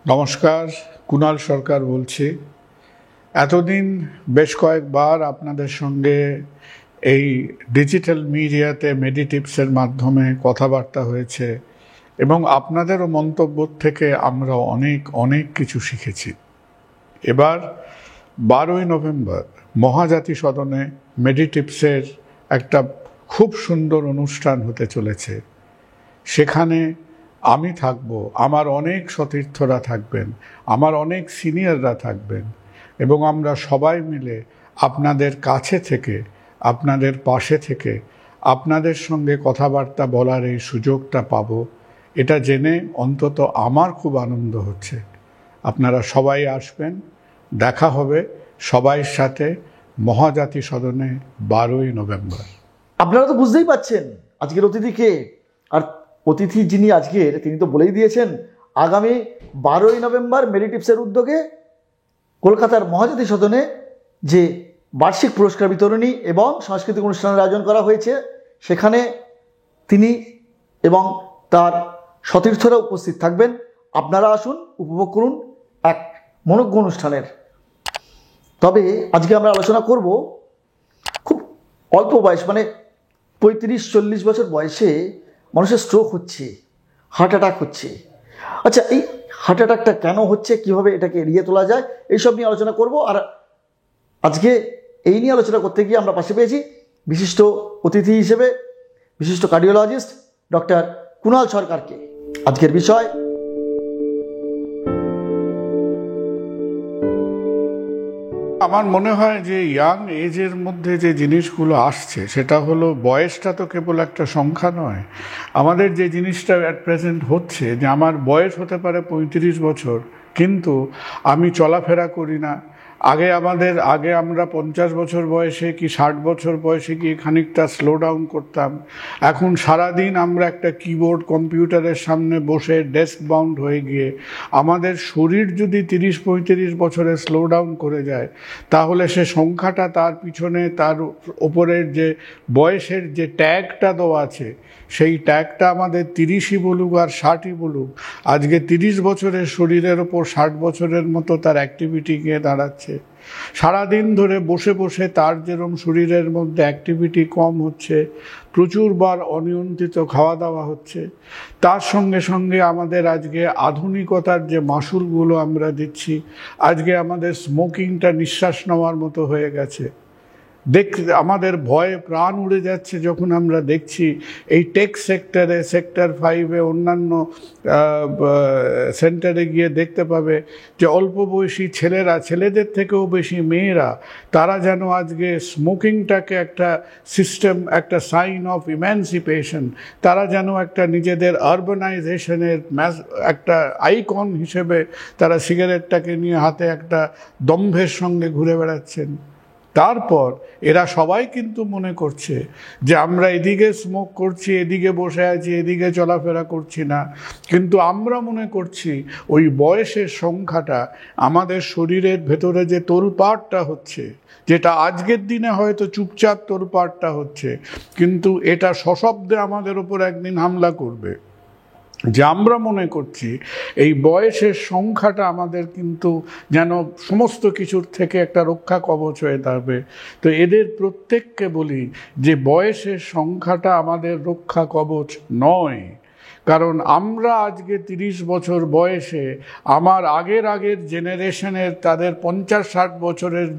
নমস্কার, কুণাল সরকার বলছি। এতদিন বেশ কয়েকবার আপনাদের সঙ্গে এই ডিজিটাল মিডিয়াতে মেডিটিপসের মাধ্যমে কথাবার্তা হয়েছে এবং আপনাদেরও মন্তব্য থেকে আমরা অনেক কিছু শিখেছি। এবার 12ই নভেম্বর মহাজাতি সদনে মেডিটিপসের একটা খুব সুন্দর অনুষ্ঠান হতে চলেছে। সেখানে আমি থাকব, আমার অনেক সতীর্থরা থাকবেন, আমার অনেক সিনিয়ররা থাকবেন এবং আমরা সবাই মিলে আপনাদের কাছে থেকে, আপনাদের পাশে থেকে আপনাদের সঙ্গে কথাবার্তা বলার এই সুযোগটা পাব। এটা জেনে অন্তত আমার খুব আনন্দ হচ্ছে। আপনারা সবাই আসবেন, দেখা হবে সবাইয়ের সাথে মহাজাতি সদনে 12ই নভেম্বর। আপনারা তো বুঝতেই পাচ্ছেন আজকের অতিথি কে। আর অতিথি যিনি আজকের, তিনি তো বলেই দিয়েছেন আগামী 12ই নভেম্বর মেডিটিপসের উদ্যোগে কলকাতার মহাজাতি সদনে যে বার্ষিক পুরস্কার বিতরণী এবং সাংস্কৃতিক অনুষ্ঠানের আয়োজন করা হয়েছে, সেখানে তিনি এবং তার সতীর্থরা উপস্থিত থাকবেন। আপনারা আসুন, উপভোগ করুন এক মনোজ্ঞ অনুষ্ঠানের। তবে আজকে আমরা আলোচনা করব খুব অল্প বয়স, মানে 35-40 বছর বয়সে মানুষের স্ট্রোক হচ্ছে, হার্ট অ্যাটাক হচ্ছে। আচ্ছা, এই হার্ট অ্যাটাকটা কেন হচ্ছে, কীভাবে এটাকে এড়িয়ে তোলা যায়, এইসব নিয়ে আলোচনা করব। আর আজকে এই নিয়ে আলোচনা করতে গিয়ে আমরা পাশে পেয়েছি বিশিষ্ট অতিথি হিসেবে বিশিষ্ট কার্ডিওলজিস্ট ডক্টর কুণাল সরকারকে। আজকের বিষয় আমার মনে হয় যে ইয়াং এজের মধ্যে যে জিনিসগুলো আসছে সেটা হলো, বয়সটা তো কেবল একটা সংখ্যা নয়। আমাদের যে জিনিসটা অ্যাট প্রেজেন্ট হচ্ছে যে আমার বয়স হতে পারে 35 বছর, কিন্তু আমি চলাফেরা করি না। আগে আমরা 50 বছর বয়সে কি 60 বছর বয়সে গিয়ে খানিকটা স্লো ডাউন করতাম। এখন সারাদিন আমরা একটা কিবোর্ড কম্পিউটারের সামনে বসে ডেস্ক বাউন্ড হয়ে গিয়ে আমাদের শরীর যদি 30-35 বছরে স্লো ডাউন করে যায়, তাহলে সে সংখ্যাটা, তার পিছনে তার ওপরের যে বয়সের যে ট্যাগটা দেওয়া আছে, সেই ট্যাগটা আমাদের 30ই বলুক আর 60ই বলুক, আজকে 30 বছরের শরীরের ওপর 60 বছরের মতো তার অ্যাক্টিভিটি গিয়ে দাঁড়াচ্ছে। সারাদিন ধরে বসে বসে তার যেরকম শরীরের মধ্যে অ্যাক্টিভিটি কম হচ্ছে, প্রচুরবার অনিয়ন্ত্রিত খাওয়া দাওয়া হচ্ছে, তার সঙ্গে সঙ্গে আমাদের আজকে আধুনিকতার যে মাসুলগুলো আমরা দিচ্ছি, আজকে আমাদের স্মোকিংটা নিঃশ্বাস নেওয়ার মতো হয়ে গেছে। আমাদের ভয়ে প্রাণ উড়ে যাচ্ছে যখন আমরা দেখছি এই টেক সেক্টরে, সেক্টর 5-এ, অন্যান্য সেন্টারে গিয়ে দেখতে পাবে যে অল্প বয়সী ছেলেরা, ছেলেদের থেকেও বেশি মেয়েরা, তারা যেন আজকে স্মোকিংটাকে একটা সিস্টেম, একটা সাইন অফ ইম্যানসিপেশন, তারা যেন একটা নিজেদের আরবানাইজেশনের একটা আইকন হিসেবে তারা সিগারেটটাকে নিয়ে হাতে একটা দম্ভের সঙ্গে ঘুরে বেড়াচ্ছেন। তারপর এরা সবাই কিন্তু মনে করছে যে আমরা এদিকে স্মোক করছি, এদিকে বসে আছি, এদিকে চলাফেরা করছি না, কিন্তু আমরা মনে করছি ওই বয়সের সংখ্যাটা আমাদের শরীরের ভেতরে যে তোলপাড়টা হচ্ছে, যেটা আজকের দিনে হয়তো চুপচাপ তোলপাড়টা হচ্ছে, কিন্তু এটা সশব্দে আমাদের উপর একদিন হামলা করবে। যে আমরা মনে করছি এই বয়সের সংখ্যাটা আমাদের কিন্তু যেন সমস্ত কিছুর থেকে একটা রক্ষা কবচ হয়ে থাকবে। তো এদের প্রত্যেককে বলি যে বয়সের সংখ্যাটা আমাদের রক্ষা কবচ নয়। কারণ আমরা আজকে 30 বছর বয়সে আমার আগের জেনারেশনের তাদের 50-60 বছরের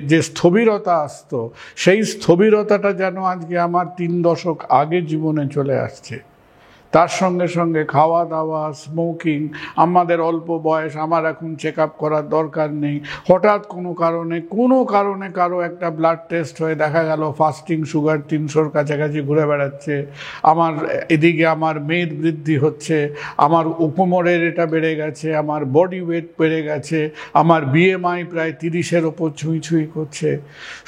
যে স্থবিরতা আসতো, সেই স্থবিরতাটা যেন আজকে আমার 3 দশক আগে জীবনে চলে আসছে। তার সঙ্গে সঙ্গে খাওয়া দাওয়া, স্মোকিং, আমাদের অল্প বয়স, আমার এখন চেক আপ করার দরকার নেই, হঠাৎ কোনো কারণে কারো একটা ব্লাড টেস্ট হয়ে দেখা গেল ফাস্টিং সুগার 300-র কাছাকাছি ঘুরে বেড়াচ্ছে, আমার এদিকে আমার মেদ বৃদ্ধি হচ্ছে, আমার কোমরের এটা বেড়ে গেছে, আমার বডি ওয়েট বেড়ে গেছে, আমার BMI প্রায় 30-এর ওপর ছুঁই করছে।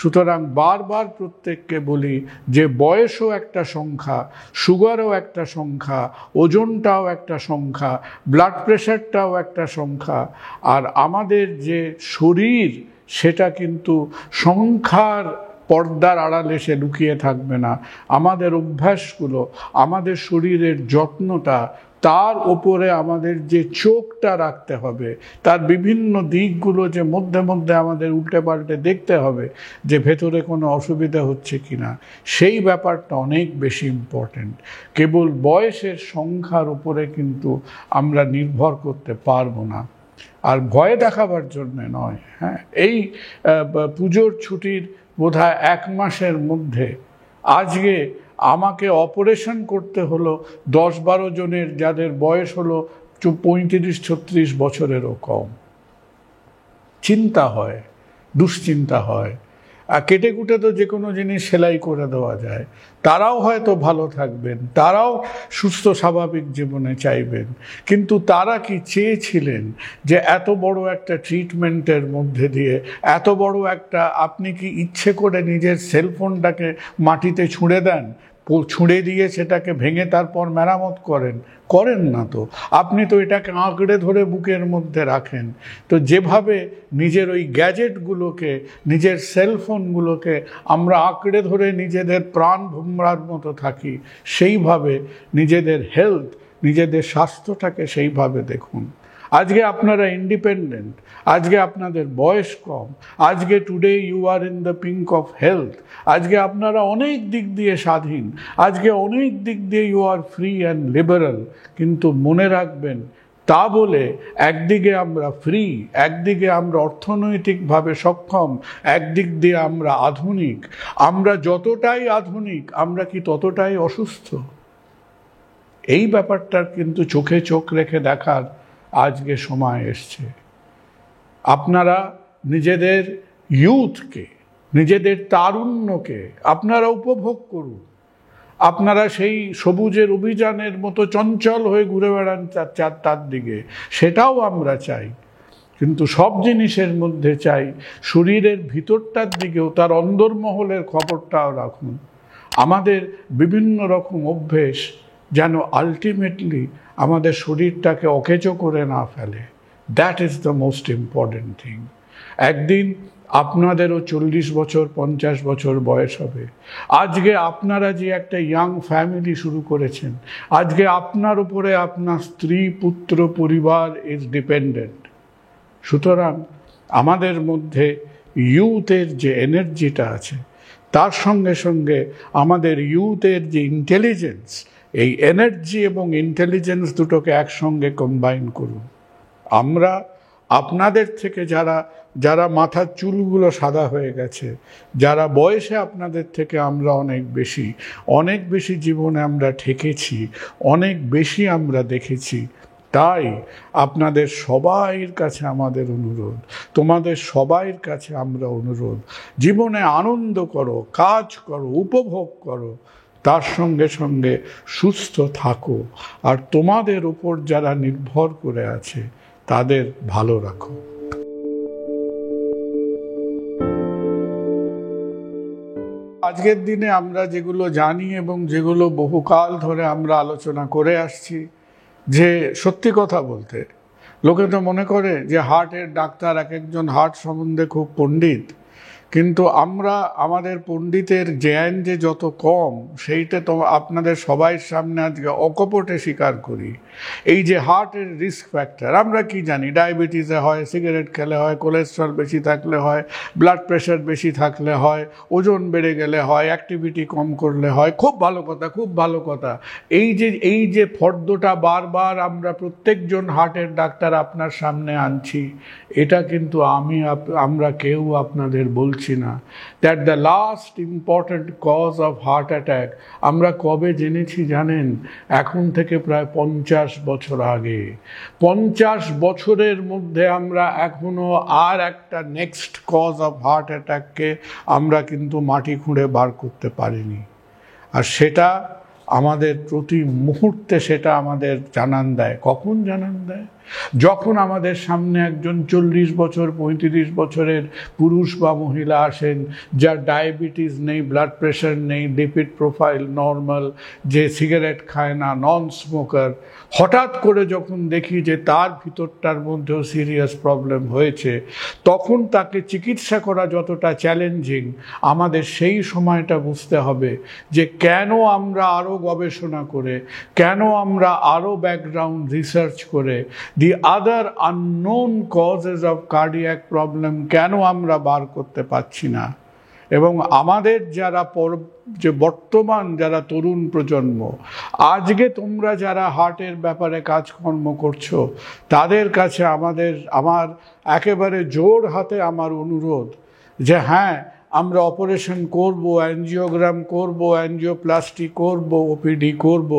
সুতরাং বারবার প্রত্যেককে বলি যে বয়সও একটা সংখ্যা, সুগারও একটা সংখ্যা, ওজনটাও একটা সংখ্যা, ব্লাড প্রেশারটাও একটা সংখ্যা, আর আমাদের যে শরীর সেটা কিন্তু সংখ্যার পর্দার আড়ালে সে লুকিয়ে থাকবে না। আমাদের অভ্যাসগুলো, আমাদের শরীরের যত্নটা তার ওপরে আমাদের যে চোখটা রাখতে হবে, তার বিভিন্ন দিকগুলো যে মধ্যে মধ্যে আমাদের উল্টে পাল্টে দেখতে হবে যে ভেতরে কোনো অসুবিধা হচ্ছে কিনা, সেই ব্যাপারটা অনেক বেশি ইম্পর্টেন্ট। কেবল বয়সের সংখ্যার উপরে কিন্তু আমরা নির্ভর করতে পারবো না, আর ভয় দেখাবার জন্য নয়। হ্যাঁ, এই পুজোর ছুটির বোধহয় 1 মাসের মধ্যে আজকে আমাকে অপারেশন করতে হলো 10-12 জনের, যাদের বয়স হলো 35-36 বছরেরও কম। চিন্তা হয়, দুশ্চিন্তা হয়। আর কেটে কুটে তো যে কোনো জিনিস সেলাই করে দেওয়া যায়। তারাও হয়তো ভালো থাকবেন, তারাও সুস্থ স্বাভাবিক জীবনে চাইবেন, কিন্তু তারা কি চেয়েছিলেন যে এত বড় একটা ট্রিটমেন্টের মধ্যে দিয়ে, এত বড় একটা, আপনি কি ইচ্ছে করে নিজের সেলফোনটাকে মাটিতে ছুঁড়ে দেন, ছুঁড়ে দিয়ে সেটাকে ভেঙে তারপর মেরামত করেন না তো? আপনি তো এটাকে আঁকড়ে ধরে বুকের মধ্যে রাখেন। তো যেভাবে নিজের ওই গ্যাজেটগুলোকে, নিজের সেলফোনগুলোকে আমরা আঁকড়ে ধরে নিজেদের প্রাণ ভোমরার মতো থাকি, সেইভাবে নিজেদের হেলথ, নিজেদের স্বাস্থ্যটাকে সেইভাবে দেখুন। আজকে আপনারা ইন্ডিপেন্ডেন্ট, আজকে আপনাদের বয়স কম, আজকে today you are in the pink of health, আজকে আপনারা অনেক দিক দিয়ে স্বাধীন, আজকে অনেক দিক দিয়ে you are free and liberal. কিন্তু মনে রাখবেন, তা বলে একদিকে আমরা ফ্রি, একদিকে আমরা অর্থনৈতিকভাবে সক্ষম, একদিক দিয়ে আমরা আধুনিক, আমরা যতটাই আধুনিক আমরা কি ততটাই অসুস্থ? এই ব্যাপারটার কিন্তু চোখে চোখ রেখে দেখার আজকে সময় এসছে। আপনারা নিজেদের ইউথকে, নিজেদের তারুণ্যকে আপনারা উপভোগ করুন। আপনারা সেই সবুজের অভিযানের মতো চঞ্চল হয়ে ঘুরে বেড়ান তার দিকে, সেটাও আমরা চাই। কিন্তু সব জিনিসের মধ্যে চাই শরীরের ভিতরটার দিকেও, তার অন্দরমহলের খবরটাও রাখুন। আমাদের বিভিন্ন রকম অভ্যেস যেন আলটিমেটলি আমাদের শরীরটাকে অকেজো করে না ফেলে। That is the most important thing. একদিন আপনাদেরও 40 বছর 50 বছর বয়স হবে। আজকে আপনারা যে একটা ইয়াং ফ্যামিলি শুরু করেছেন, আজকে আপনার উপরে আপনার স্ত্রী, পুত্র, পরিবার ইজ ডিপেন্ডেন্ট। সুতরাং আমাদের মধ্যে ইউথের যে এনার্জিটা আছে, তার সঙ্গে সঙ্গে আমাদের ইউথের যে ইন্টেলিজেন্স, এই এনার্জি এবং ইন্টেলিজেন্স দুটোকে একসঙ্গে কম্বাইন করুন। আমরা আপনাদের থেকে যারা মাথার চুলগুলো সাদা হয়ে গেছে, যারা বয়সে আপনাদের থেকে আমরা অনেক বেশি জীবনে আমরা ঠেকেছি, অনেক বেশি আমরা দেখেছি, তাই আপনাদের সবাইয়ের কাছে আমাদের অনুরোধ, তোমাদের সবাইয়ের কাছে আমরা অনুরোধ, জীবনে আনন্দ করো, কাজ করো, উপভোগ করো, তার সঙ্গে সঙ্গে সুস্থ থাকো, আর তোমাদের উপর যারা নির্ভর করে আছে তাদের ভালো রাখো। আজকের দিনে আমরা যেগুলো জানি এবং যেগুলো বহুকাল ধরে আমরা আলোচনা করে আসছি, যে সত্যি কথা বলতে লোকে তো মনে করে যে হার্টের ডাক্তার এক একজন হার্ট সম্বন্ধে খুব পণ্ডিত, কিন্তু আমরা আমাদের পণ্ডিতের জ্ঞান যে যত কম, সেইটা তো আপনাদের সবাইয়ের সামনে আজকে অকপটে স্বীকার করি। এই যে হার্টের রিস্ক ফ্যাক্টর, আমরা কি জানি, ডায়াবেটিসে হয়, সিগারেট খেলে হয়, কোলেস্ট্রল বেশি থাকলে হয়, ব্লাড প্রেশার বেশি থাকলে হয়, ওজন বেড়ে গেলে হয়, অ্যাক্টিভিটি কম করলে হয়। খুব ভালো কথা, খুব ভালো কথা। এই যে ফর্দটা বারবার আমরা প্রত্যেকজন হার্টের ডাক্তার আপনার সামনে আনছি, এটা কিন্তু আমরা কেউ আপনাদের বলছি না that the last important cause of heart attack আমরা কবে জেনেছি জানেন? এখন থেকে প্রায় 50 বছর আগে। 50 বছরের মধ্যে আমরা এখনো আর একটা নেক্সট কজ অফ হার্ট অ্যাটাককে আমরা কিন্তু মাটি খুঁড়ে বার করতে পারিনি। আর সেটা আমাদের প্রতি মুহূর্তে সেটা আমাদের জানান দেয়। কখন জানান দেয়? যখন আমাদের সামনে একজন 40 বছর 35 বছরের পুরুষ বা মহিলা আসেন, যার ডায়াবেটিস নেই, ব্লাড প্রেশার নেই, লিপিড প্রোফাইল নর্মাল, যে সিগারেট খায় না, নন স্মোকার, হঠাৎ করে যখন দেখি যে তার ভিতরটার মধ্যেও সিরিয়াস প্রবলেম হয়েছে, তখন তাকে চিকিৎসা করা যতটা চ্যালেঞ্জিং, আমাদের সেই সময়টা বুঝতে হবে যে কেন আমরা আরও গবেষণা করে, কেন আমরা আরও ব্যাকগ্রাউন্ড রিসার্চ করে the other unknown causes of cardiac problem কেন আমরা বার করতে পারছি না। এবং আমাদের যারা যে বর্তমান যারা তরুণ প্রজন্ম, আজকে তোমরা যারা হার্টের ব্যাপারে কাজকর্ম করছো, তাদের কাছে আমার একেবারে জোর হাতে আমার অনুরোধ যে হ্যাঁ, আমরা অপারেশন করব, অ্যানজিওগ্রাম করব, অ্যানজিওপ্লাস্টি করব, ওপিডি করব,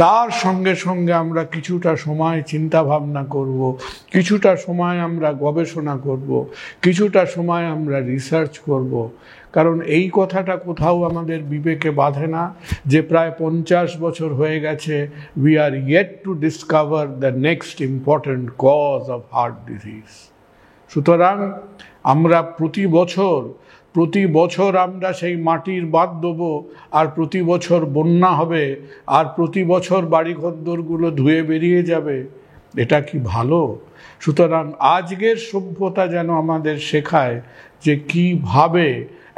তার সঙ্গে সঙ্গে আমরা কিছুটা সময় চিন্তা ভাবনা করব, কিছুটা সময় আমরা গবেষণা করব, কিছুটা সময় আমরা রিসার্চ করব। কারণ এই কথাটা কোথাও আমাদের বিবেকে বাঁধে না যে প্রায় 50 বছর হয়ে গেছে, we are yet to discover the next important cause of heart disease. সুতরাং আমরা প্রতি বছর আমরা সেই মাটির বাঁধ দেবো, আর প্রতি বছর বন্যা হবে, আর প্রতি বছর বাড়িঘরদোরগুলো ধুয়ে বেরিয়ে যাবে। এটা কি ভালো? সুতরাং আজকের সভ্যতা যেন আমাদের শেখায় যে কিভাবে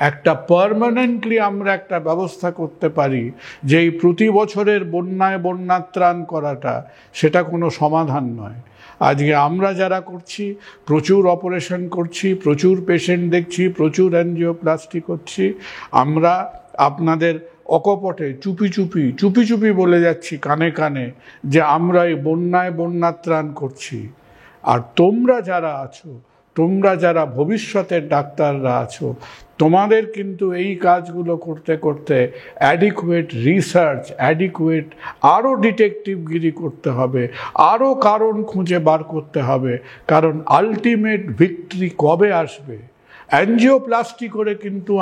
একটা পার্মানেন্টলি আমরা একটা ব্যবস্থা করতে পারি, যে এই প্রতি বছরের বন্যাত্রাণ করাটা সেটা কোনো সমাধান নয়। আজকে আমরা যারা করছি, প্রচুর অপারেশন করছি, প্রচুর পেশেন্ট দেখছি, প্রচুর অ্যানজিওপ্লাস্টি করছি, আমরা আপনাদের অকপটে চুপি চুপি বলে যাচ্ছি কানে কানে যে আমরা এই বন্যাত্রাণ করছি। আর তোমরা যারা আছো, তোমরা যারা ভবিষ্যতের ডাক্তাররা আছো, তোমাদের কিন্তু এই কাজগুলো করতে করতে অ্যাডিকুয়েট রিসার্চ, অ্যাডিকুয়েট আরও ডিটেকটিভগিরি করতে হবে, আরও কারণ খুঁজে বার করতে হবে। কারণ আলটিমেট ভিক্টরি কবে আসবে? অ্যানজিওপ্লাস্টি করে কিন্তু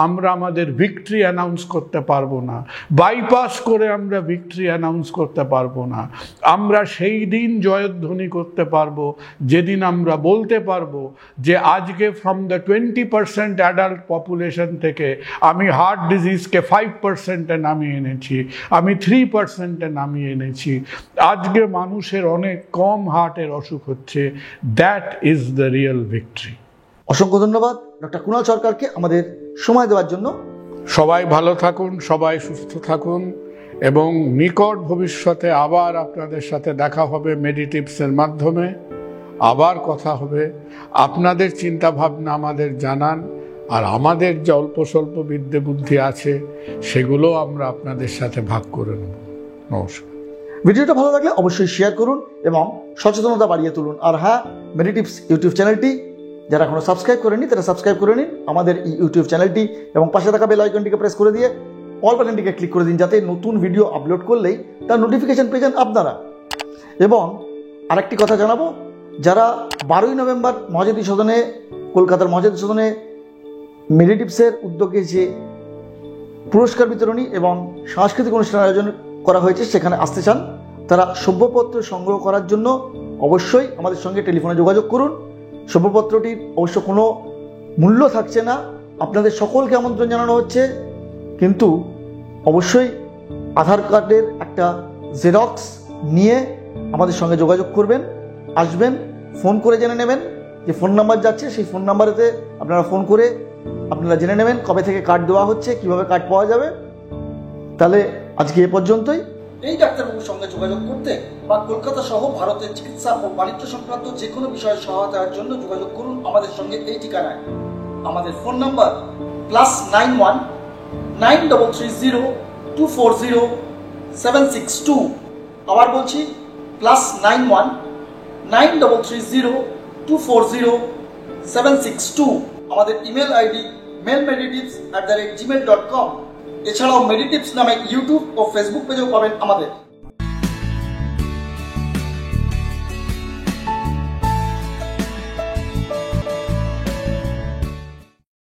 আমরা আমাদের ভিক্টরি অ্যানাউন্স করতে পারবো না, বাইপাস করে আমরা ভিক্টরি অ্যানাউন্স করতে পারবো না। আমরা সেই দিন জয়ধ্বনি করতে পারবো যেদিন আমরা বলতে পারবো যে আজকে ফ্রম দ্য 20% অ্যাডাল্ট পপুলেশন থেকে আমি হার্ট ডিজিজকে 5%-এ নামিয়ে এনেছি, আমি 3%-এ নামিয়ে এনেছি। আজকে মানুষের অনেক কম হার্টের অসুখ হচ্ছে। That is the real victory. অসংখ্য ধন্যবাদ ডক্টর কুণাল সরকারকে আমাদের সময় দেওয়ার জন্য। সবাই ভালো থাকুন, সবাই সুস্থ থাকুন, এবং নিকট ভবিষ্যতে আবার আপনাদের সাথে দেখা হবে মেডিটিপসের মাধ্যমে, আবার কথা হবে। আপনাদের চিন্তা ভাবনা আমাদের জানান, আর আমাদের যে অল্প স্বল্প বিদ্যে বুদ্ধি আছে সেগুলো আমরা আপনাদের সাথে ভাগ করে নেব। নমস্কার। ভিডিওটা ভালো লাগলে অবশ্যই শেয়ার করুন এবং সচেতনতা বাড়িয়ে তুলুন। আর হ্যাঁ, মেডিটিপস ইউটিউব চ্যানেলটি যারা এখনো সাবস্ক্রাইব করেনি তারা সাবস্ক্রাইব করে নিন আমাদের এই ইউটিউব চ্যানেলটি, এবং পাশে থাকা বেল আইকনটিকে প্রেস করে দিয়ে অল বাটনটিকে ক্লিক করে দিন, যাতে নতুন ভিডিও আপলোড করলেই তার নোটিফিকেশন পেয়ে যান আপনারা। এবং আরেকটি কথা জানাবো, যারা 12ই নভেম্বর মহাজ্যোতি সদনে, কলকাতার মহাজ্যোতি সদনে মেডিটিপসের উদ্যোগে যে পুরস্কার বিতরণী এবং সাংস্কৃতিক অনুষ্ঠান আয়োজন করা হয়েছে সেখানে আসতে চান, তারা সভ্যপত্র সংগ্রহ করার জন্য অবশ্যই আমাদের সঙ্গে টেলিফোনে যোগাযোগ করুন। সভ্যপত্রটির অবশ্য কোনো মূল্য থাকছে না, আপনাদের সকলকে আমন্ত্রণ জানানো হচ্ছে, কিন্তু অবশ্যই আধার কার্ডের একটা জেরক্স নিয়ে আমাদের সঙ্গে যোগাযোগ করবেন, আসবেন, ফোন করে জেনে নেবেন যে ফোন নাম্বার যাচ্ছে, সেই ফোন নাম্বারেতে আপনারা ফোন করে আপনারা জেনে নেবেন কবে থেকে কার্ড দেওয়া হচ্ছে, কিভাবে কার্ড পাওয়া যাবে। তাহলে আজকে এ পর্যন্তই। এই ডাক্তারবাবুর সঙ্গে যোগাযোগ করতে বা কলকাতা সহ ভারতের চিকিৎসা ও বাণিজ্য সংক্রান্ত যে কোনো বিষয়ে সহায়তার জন্য যোগাযোগ করুন আমাদের সঙ্গে এই ঠিকানায়। আমাদের ফোন নাম্বার +91 9330 240 762। আবার বলছি +91 9330 240 762। আমাদের ইমেল আইডি mailmeditips@gmail.com। এছাড়াও মেডিটিপস নামে ইউটিউব ও ফেসবুক পেজেও পাবেন আমাদের।